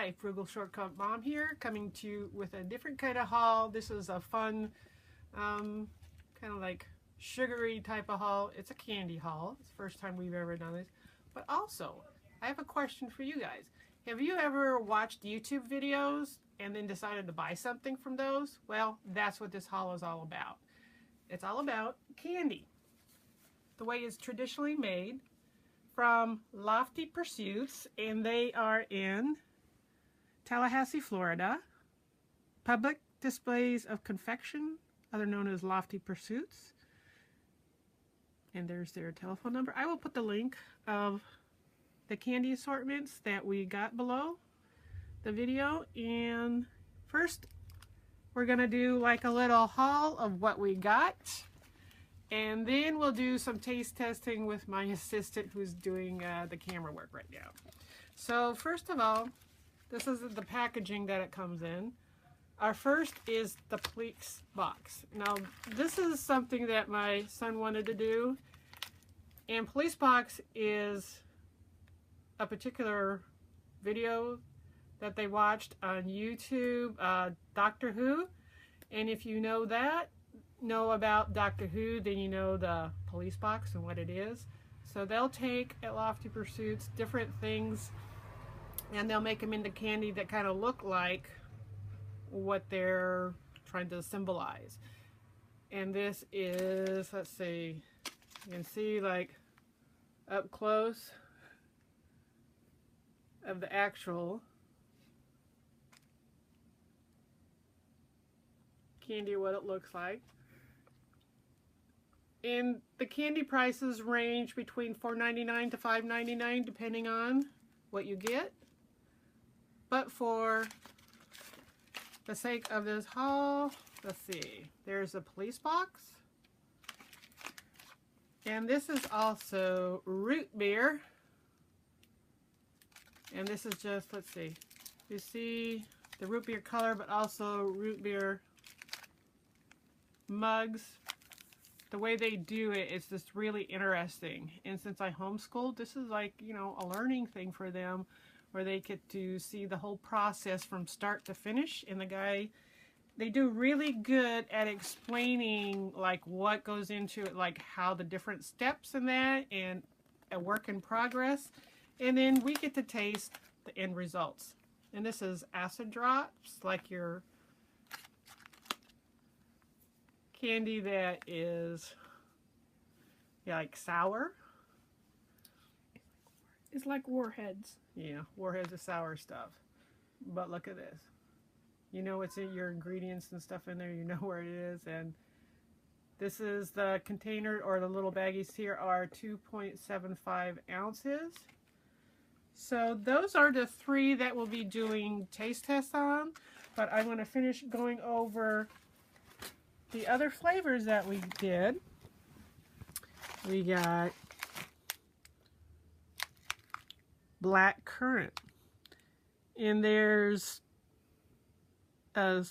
Hi, Frugal Shortcut Mom here, coming to you with a different kind of haul. This is a fun, kind of like sugary type of haul. It's a candy haul. It's the first time we've ever done this. But also, I have a question for you guys. Have you ever watched YouTube videos and then decided to buy something from those? Well, that's what this haul is all about. It's all about candy. The way it's traditionally made from Lofty Pursuits, and they are in Tallahassee, Florida. Public Displays of Confection, other known as Lofty Pursuits. And there's their telephone number. I will put the link of the candy assortments that we got below the video. And first, we're going to do like a little haul of what we got. And then we'll do some taste testing with my assistant who's doing the camera work right now. So first of all, this is the packaging that it comes in. Our first is the police box. Now, this is something that my son wanted to do. And police box is a particular video that they watched on YouTube, Doctor Who. And if you know about Doctor Who, then you know the police box and what it is. So they'll take at Lofty Pursuits different things and they'll make them into candy that kind of look like what they're trying to symbolize. And this is, let's see, you can see like up close of the actual candy, what it looks like. And the candy prices range between $4.99 to $5.99 depending on what you get. But for the sake of this haul, let's see, there's a police box. And this is also root beer. And this is just, let's see, you see the root beer color, but also root beer mugs. The way they do it is just really interesting. And since I homeschooled, this is like, you know, a learning thing for them where they get to see the whole process from start to finish. And the guy, they do really good at explaining like what goes into it, like how the different steps in that and a work in progress. And then we get to taste the end results. And this is acid drops, like your candy that is, yeah, like sour. It's like Warheads. Yeah, Warheads is sour stuff. But look at this. You know what's in your ingredients and stuff in there. You know where it is. And this is the container, or the little baggies here are 2.75 ounces. So those are the three that we'll be doing taste tests on. But I'm going to finish going over the other flavors that we did. We got black currant, and there's a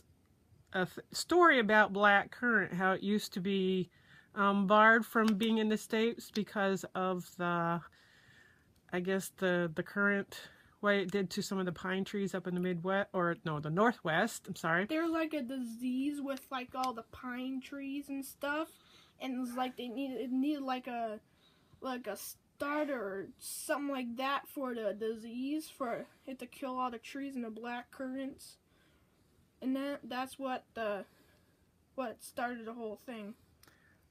story about black currant, how it used to be barred from being in the States because of the, I guess the current, what it did to some of the pine trees up in the Midwest, or no, the Northwest, I'm sorry. There was like a disease with like all the pine trees and stuff, and it was like it needed like a starter or something like that for the disease, for it to kill all the trees and the black currants. And that's what started the whole thing.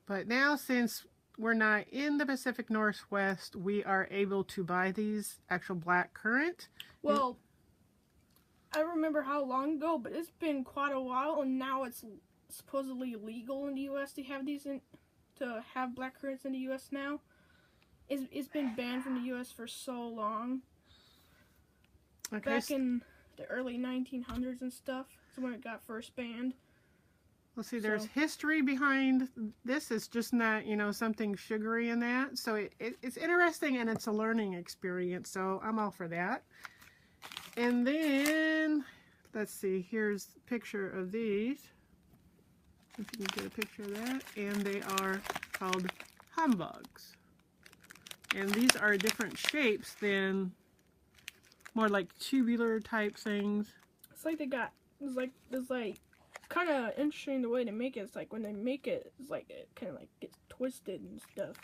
But now, since we're not in the Pacific Northwest, we are able to buy these actual black currant. Well, I remember how long ago, but it's been quite a while, and now it's supposedly legal in the U.S. to have these to have black currants in the U.S. now. It's been banned from the U.S. for so long. Okay. Back in the early 1900s and stuff is when it got first banned. Let's see, there's history behind this. It's just not, you know, something sugary in that. So it's interesting, and it's a learning experience. So I'm all for that. And then, let's see, here's a picture of these. If you can get a picture of that. And they are called humbugs. And these are different shapes than more like tubular type things. It's like they got, it's like kind of interesting the way they make it. It's like when they make it, it's like it kind of like gets twisted and stuff.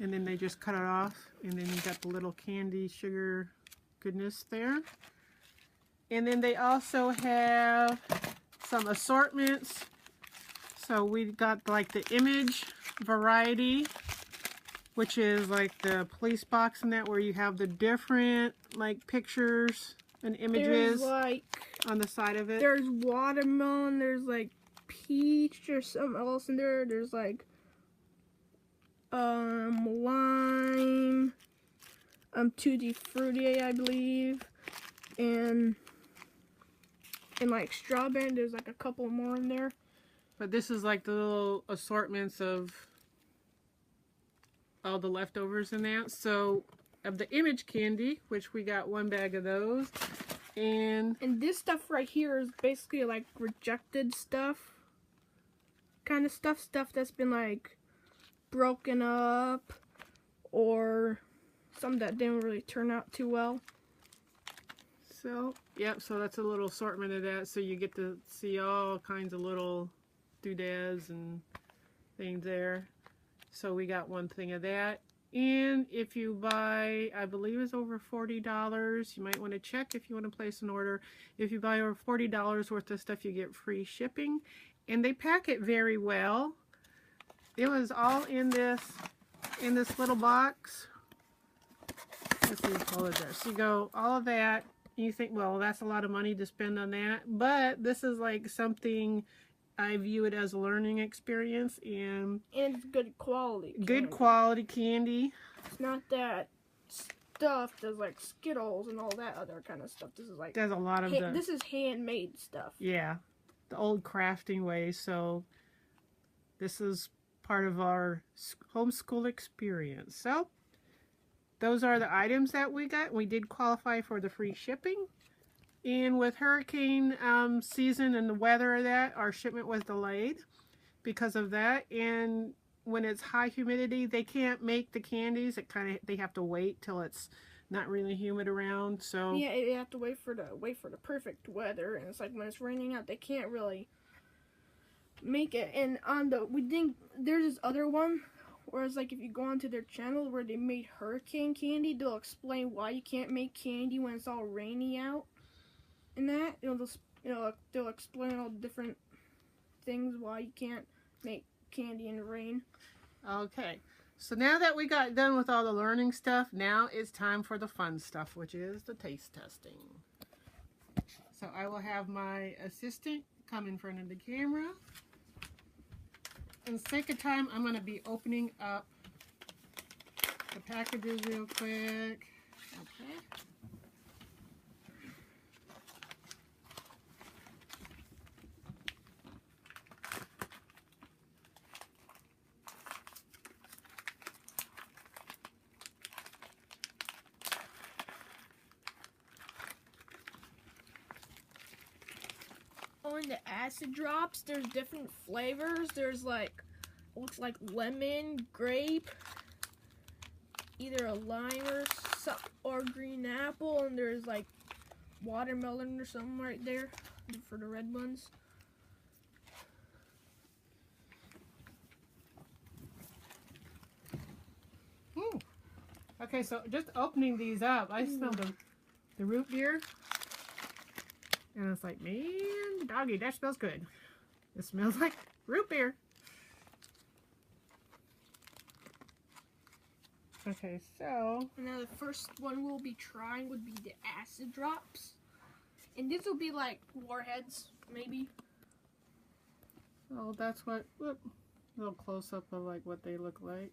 And then they just cut it off, and then you got the little candy sugar goodness there. And then they also have some assortments. So we got like the image variety, which is like the police box and that, where you have the different like pictures and images like on the side of it. There's watermelon, there's like peach or something else in there. There's like lime, tutti frutti, I believe, and like strawberry. There's like a couple more in there. But this is like the little assortments of all the leftovers in that. So of the image candy, which we got one bag of those, and this stuff right here is basically like rejected stuff, kind of stuff that's been like broken up, or some that didn't really turn out too well. So yep, so that's a little assortment of that. So you get to see all kinds of little doodads and things there. So we got one thing of that. And if you buy, I believe it's over $40, you might want to check if you want to place an order. If you buy over $40 worth of stuff, you get free shipping. And they pack it very well. It was all in this little box. Let's see, hold it there. So you go, all of that, and you think, well, that's a lot of money to spend on that. But this is like something, I view it as a learning experience, and it's good quality candy. Good quality candy. It's not that stuff that's like Skittles and all that other kind of stuff. This is like, there's a lot of this is handmade stuff. Yeah, the old crafting way. So this is part of our homeschool experience. So those are the items that we got. We did qualify for the free shipping. And with hurricane season and the weather of that, our shipment was delayed because of that. And when it's high humidity, they can't make the candies. They have to wait till it's not really humid around. So yeah, you have to wait for the perfect weather. And it's like when it's raining out, they can't really make it. And there's this other one, whereas like if you go onto their channel where they made hurricane candy, they'll explain why you can't make candy when it's all rainy out. And that they'll explain all the different things why you can't make candy in the rain. Okay, so now that we got done with all the learning stuff, now it's time for the fun stuff, which is the taste testing. So I will have my assistant come in front of the camera. In the sake of time, I'm going to be opening up the packages real quick. Okay. On the acid drops, there's different flavors. There's like, looks like lemon, grape, either a lime or green apple, and there's like watermelon or something right there for the red ones. Okay, so just opening these up, I smell the root beer. And it's like, man, doggy, that smells good. It smells like root beer. Okay, so now the first one we'll be trying would be the acid drops. And these will be like warheads, maybe. oh, that's what, look, a little close-up of like what they look like.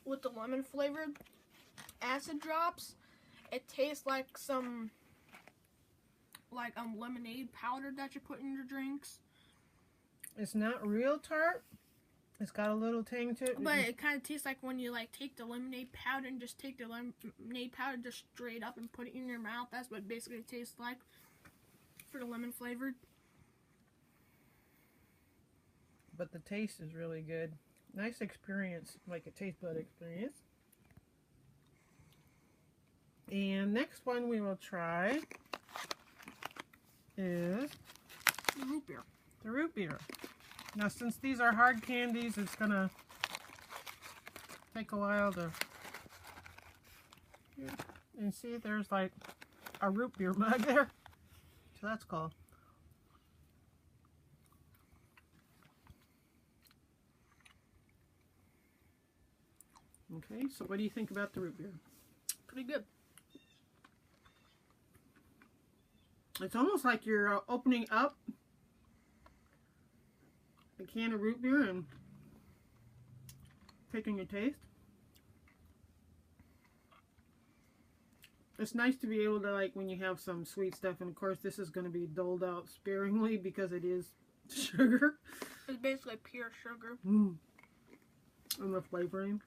With the lemon flavored acid drops, it tastes like some lemonade powder that you put in your drinks. It's not real tart. It's got a little tang to it. But it kind of tastes like when you like take the lemonade powder and just take the lemonade powder just straight up and put it in your mouth. That's what it basically tastes like for the lemon flavored. but the taste is really good. Nice experience, like a taste bud experience. And next one we will try is The root beer. the root beer. Now, since these are hard candies, it's gonna take a while to. And see, there's like a root beer mug there. So that's cool. Okay, so what do you think about the root beer? Pretty good. It's almost like you're opening up a can of root beer and taking a taste. It's nice to be able to, like, when you have some sweet stuff, and of course this is going to be doled out sparingly because it is sugar. It's basically pure sugar. And the flavoring.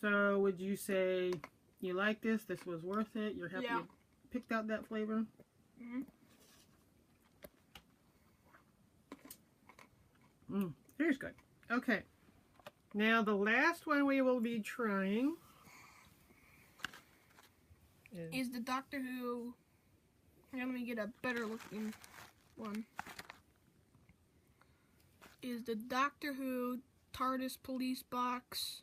So, would you say you like this? This was worth it? You're happy you picked out that flavor? Here's good. Okay. Now, the last one we will be trying is the Doctor Who. Let me get a better looking one. Is the Doctor Who TARDIS Police Box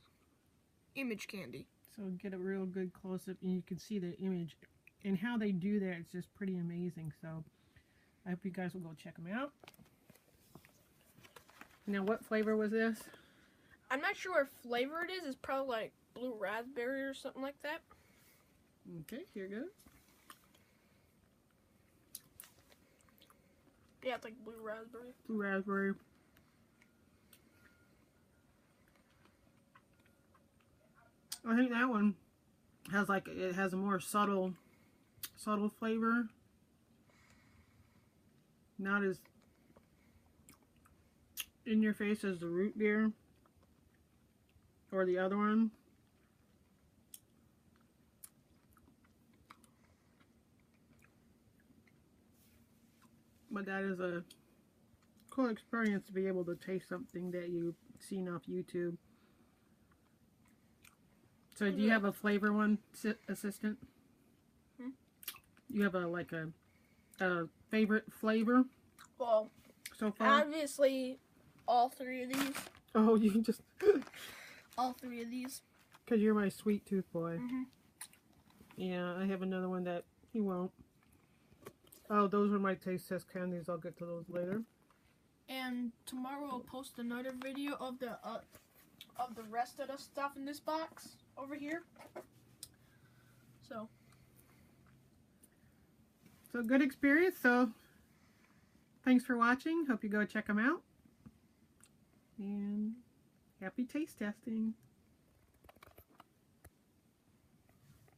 image candy. So get a real good close-up and you can see the image. And how they do that, it's just pretty amazing. So I hope you guys will go check them out. Now, what flavor was this? I'm not sure what flavor it is. It's probably like blue raspberry or something like that. Okay, here goes. Yeah, it's like blue raspberry. Blue raspberry. I think that one has it has a more subtle flavor. Not as in your face as the root beer or the other one. But that is a cool experience to be able to taste something that you've seen off YouTube. So do you have a flavor one, assistant? You have a favorite flavor? Well, so far? Obviously, all three of these. Oh, you just... all three of these. Because you're my sweet tooth boy. Yeah, I have another one that he won't. Oh, those were my taste test candies. I'll get to those later. And tomorrow I'll post another video of the rest of the stuff in this box over here. So good experience. So thanks for watching. Hope you go check them out. And happy taste testing.